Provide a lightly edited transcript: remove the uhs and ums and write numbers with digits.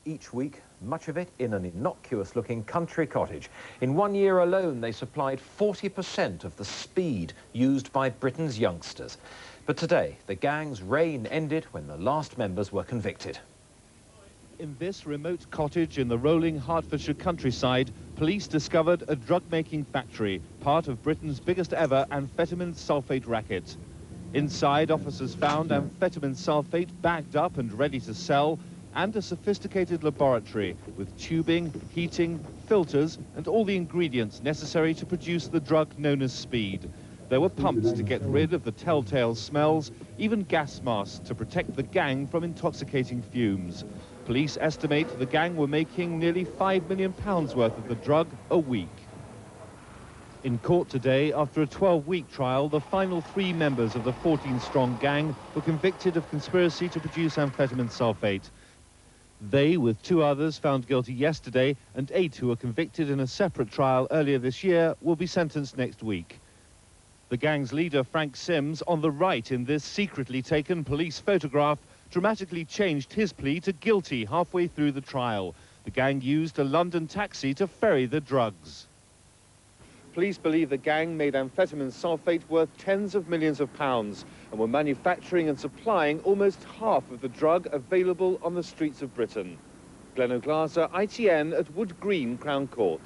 Each week, much of it in an innocuous-looking country cottage. In 1 year alone, they supplied 40% of the speed used by Britain's youngsters. But today, the gang's reign ended when the last members were convicted. In this remote cottage in the rolling Hertfordshire countryside, police discovered a drug-making factory, part of Britain's biggest ever amphetamine sulfate racket. Inside, officers found amphetamine sulfate bagged up and ready to sell, and a sophisticated laboratory with tubing, heating, filters and all the ingredients necessary to produce the drug known as speed. There were pumps to get rid of the telltale smells, even gas masks to protect the gang from intoxicating fumes. Police estimate the gang were making nearly £5 million worth of the drug a week. In court today, after a 12-week trial, the final 3 members of the 14-strong gang were convicted of conspiracy to produce amphetamine sulfate. They, with 2 others found guilty yesterday and 8 who were convicted in a separate trial earlier this year, will be sentenced next week. The gang's leader, Frank Sims, on the right in this secretly taken police photograph, dramatically changed his plea to guilty halfway through the trial. The gang used a London taxi to ferry the drugs. Police believe the gang made amphetamine sulfate worth tens of millions of pounds and were manufacturing and supplying almost half of the drug available on the streets of Britain. Glenn O'Glaser, ITN at Wood Green, Crown Court.